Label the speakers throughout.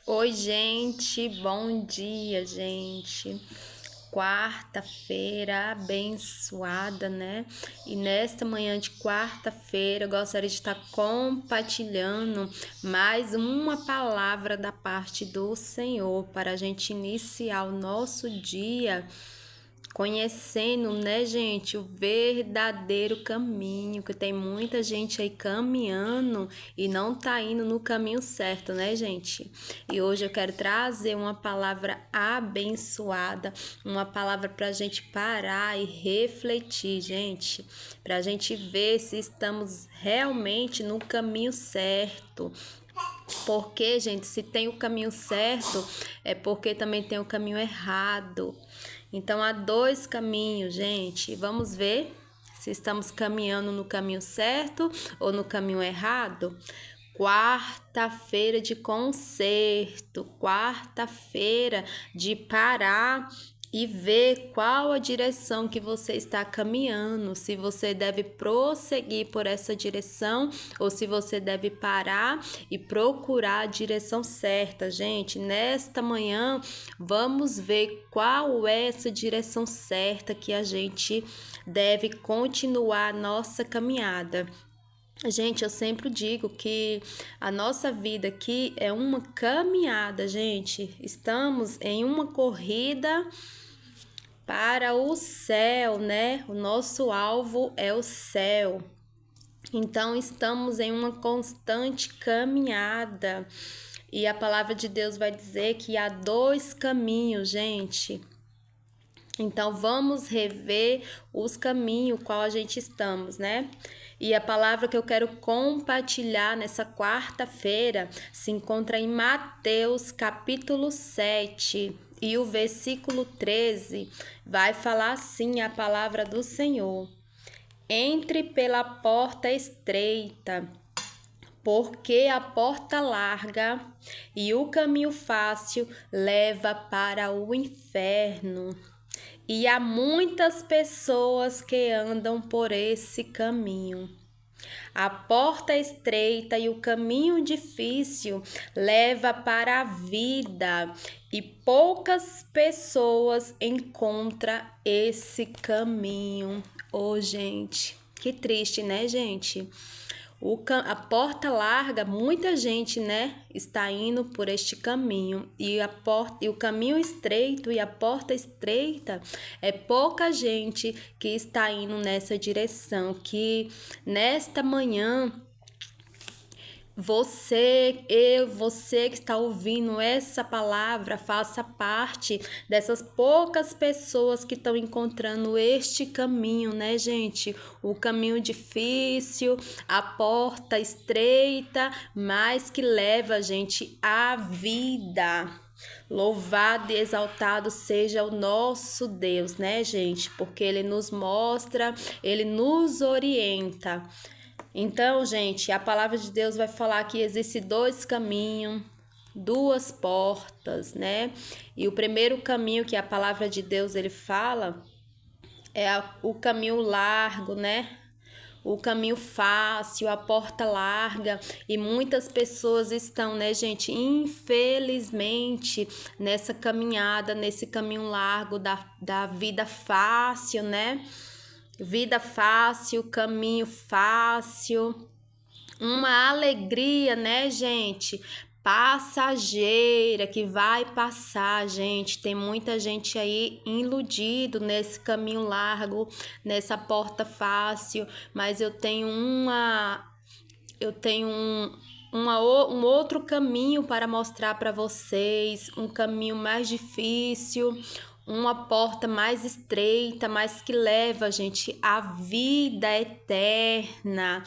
Speaker 1: Oi, gente, bom dia, gente. Quarta-feira abençoada, né? E nesta manhã de quarta-feira, eu gostaria de estar compartilhando mais uma palavra da parte do Senhor para a gente iniciar o nosso dia conhecendo, né, gente, o verdadeiro caminho, que tem muita gente aí caminhando e não tá indo no caminho certo, né, gente? E hoje eu quero trazer uma palavra abençoada, uma palavra pra gente parar e refletir, gente, pra gente ver se estamos realmente no caminho certo. Porque, gente, se tem o caminho certo, é porque também tem o caminho errado. Então, há dois caminhos, gente. Vamos ver se estamos caminhando no caminho certo ou no caminho errado. Quarta-feira de conserto, quarta-feira de parar e ver qual a direção que você está caminhando, se você deve prosseguir por essa direção ou se você deve parar e procurar a direção certa. Gente, nesta manhã vamos ver qual é essa direção certa que a gente deve continuar a nossa caminhada. Gente, eu sempre digo que a nossa vida aqui é uma caminhada, gente. Estamos em uma corrida para o céu, né? O nosso alvo é o céu. Então, estamos em uma constante caminhada. E a palavra de Deus vai dizer que há dois caminhos, gente. Então, vamos rever os caminhos qual a gente estamos, né? E a palavra que eu quero compartilhar nessa quarta-feira se encontra em Mateus capítulo 7 e o versículo 13 vai falar assim a palavra do Senhor. Entre pela porta estreita, porque a porta larga e o caminho fácil leva para o inferno. E há muitas pessoas que andam por esse caminho. A porta estreita e o caminho difícil leva para a vida e poucas pessoas encontram esse caminho. Oh, gente, que triste, né, gente? A porta larga, muita gente, né, está indo por este caminho e o caminho estreito e a porta estreita é pouca gente que está indo nessa direção. Que nesta manhã você que está ouvindo essa palavra, faça parte dessas poucas pessoas que estão encontrando este caminho, né, gente? O caminho difícil, a porta estreita, mas que leva a gente à vida. Louvado e exaltado seja o nosso Deus, né, gente? Porque Ele nos mostra, Ele nos orienta. Então, gente, a palavra de Deus vai falar que existe dois caminhos, duas portas, né? E o primeiro caminho que a palavra de Deus ele fala é o caminho largo, né? O caminho fácil, a porta larga, e muitas pessoas estão, né, gente, infelizmente, nessa caminhada, nesse caminho largo da vida fácil, né? Vida fácil, caminho fácil, uma alegria, né, gente? Passageira que vai passar, gente. Tem muita gente aí iludido nesse caminho largo, nessa porta fácil, mas eu tenho um outro caminho para mostrar para vocês, um caminho mais difícil, uma porta mais estreita, mas que leva, gente, à vida eterna.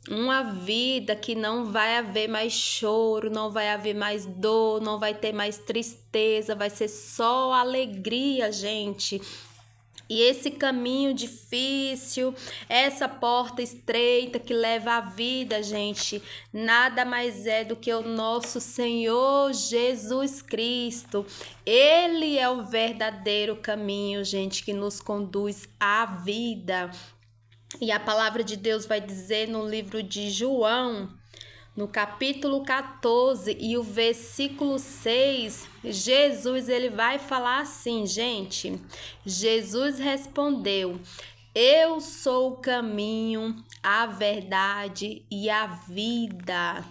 Speaker 1: Uma vida que não vai haver mais choro, não vai haver mais dor, não vai ter mais tristeza, vai ser só alegria, gente. E esse caminho difícil, essa porta estreita que leva à vida, gente, nada mais é do que o nosso Senhor Jesus Cristo. Ele é o verdadeiro caminho, gente, que nos conduz à vida. E a palavra de Deus vai dizer no livro de João, no capítulo 14 e o versículo 6, Jesus ele vai falar assim, gente. Jesus respondeu: Eu sou o caminho, a verdade e a vida.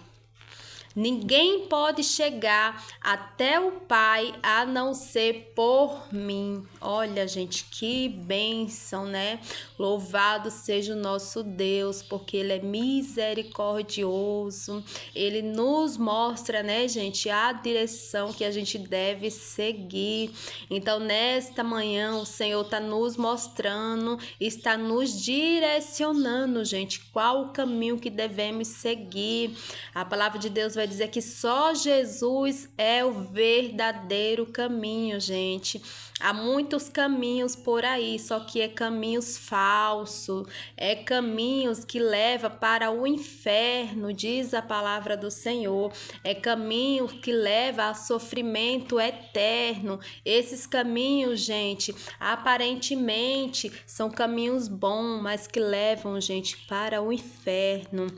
Speaker 1: Ninguém pode chegar até o Pai a não ser por mim. Olha, gente, que bênção, né? Louvado seja o nosso Deus, porque Ele é misericordioso. Ele nos mostra, né, gente, a direção que a gente deve seguir. Então, nesta manhã, o Senhor está nos mostrando, está nos direcionando, gente, qual o caminho que devemos seguir. A palavra de Deus vai dizer que só Jesus é o verdadeiro caminho, gente. Há muitos caminhos por aí, só que é caminhos falsos, é caminhos que levam para o inferno, diz a palavra do Senhor. É caminho que leva a sofrimento eterno. Esses caminhos, gente, aparentemente são caminhos bons, mas que levam, gente, para o inferno.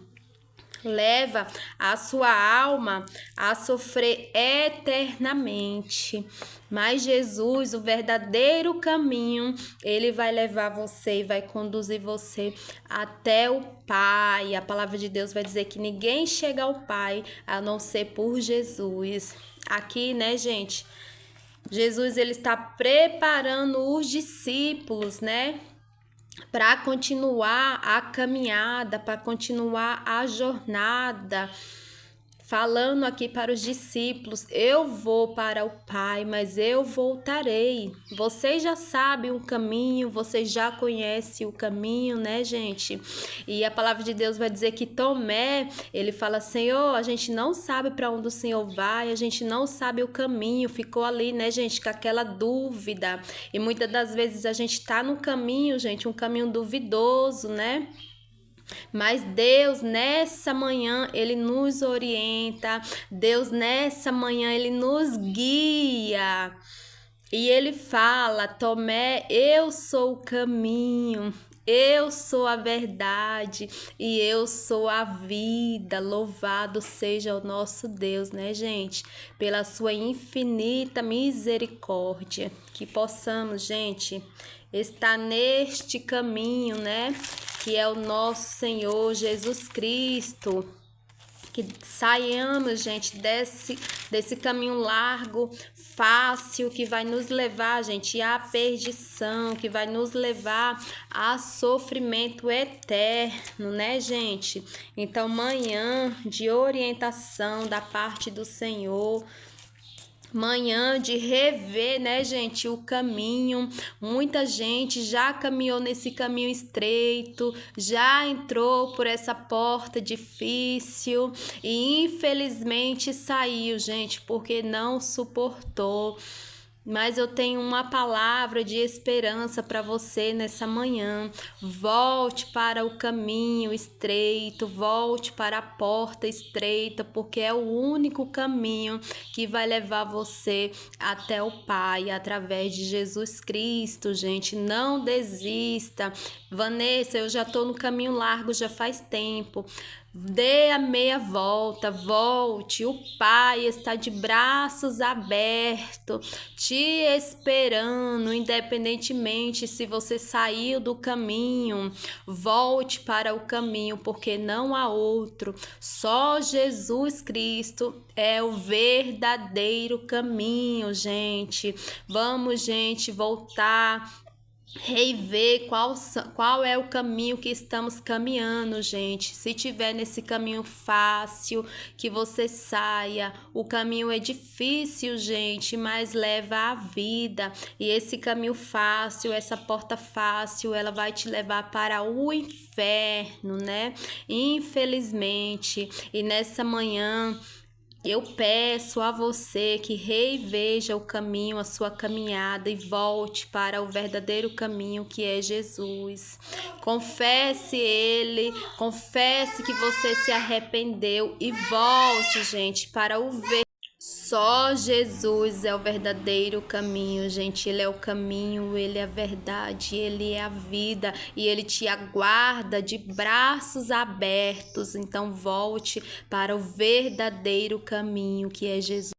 Speaker 1: Leva a sua alma a sofrer eternamente. Mas Jesus, o verdadeiro caminho, ele vai levar você e vai conduzir você até o Pai. A palavra de Deus vai dizer que ninguém chega ao Pai a não ser por Jesus. Aqui, né, gente? Jesus ele está preparando os discípulos, né? Para continuar a caminhada, para continuar a jornada. Falando aqui para os discípulos: eu vou para o Pai, mas eu voltarei. Vocês já sabem o caminho, vocês já conhecem o caminho, né, gente? E a palavra de Deus vai dizer que Tomé, ele fala: Senhor, a gente não sabe para onde o Senhor vai, a gente não sabe o caminho. Ficou ali, né, gente, com aquela dúvida. E muitas das vezes a gente está no caminho, gente, um caminho duvidoso, né? Mas Deus, nessa manhã, Ele nos orienta. Deus, nessa manhã, Ele nos guia. E Ele fala: Tomé, eu sou o caminho, eu sou a verdade e eu sou a vida. Louvado seja o nosso Deus, né, gente? Pela sua infinita misericórdia. Que possamos, gente, estar neste caminho, né? Que é o nosso Senhor Jesus Cristo. Que saiamos, gente, desse caminho largo, fácil, que vai nos levar, gente, à perdição, que vai nos levar a sofrimento eterno, né, gente? Então, manhã de orientação da parte do Senhor. Manhã de rever, né, gente, o caminho. Muita gente já caminhou nesse caminho estreito, já entrou por essa porta difícil e infelizmente saiu, gente, porque não suportou. Mas eu tenho uma palavra de esperança para você nessa manhã. Volte para o caminho estreito, volte para a porta estreita, porque é o único caminho que vai levar você até o Pai, através de Jesus Cristo, gente. Não desista. Vanessa, eu já estou no caminho largo já faz tempo. Dê a meia volta, volte. O Pai está de braços abertos, te esperando, independentemente se você saiu do caminho. Volte para o caminho, porque não há outro. Só Jesus Cristo é o verdadeiro caminho, gente. Vamos, gente, voltar. Rever qual é o caminho que estamos caminhando, gente. Se tiver nesse caminho fácil, que você saia. O caminho é difícil, gente, mas leva à vida. E esse caminho fácil, essa porta fácil, ela vai te levar para o inferno, né? Infelizmente. E nessa manhã eu peço a você que reveja o caminho, a sua caminhada e volte para o verdadeiro caminho que é Jesus. Confesse Ele, confesse que você se arrependeu e volte, gente, para o Só Jesus é o verdadeiro caminho, gente. Ele é o caminho, ele é a verdade, ele é a vida e ele te aguarda de braços abertos. Então volte para o verdadeiro caminho, que é Jesus.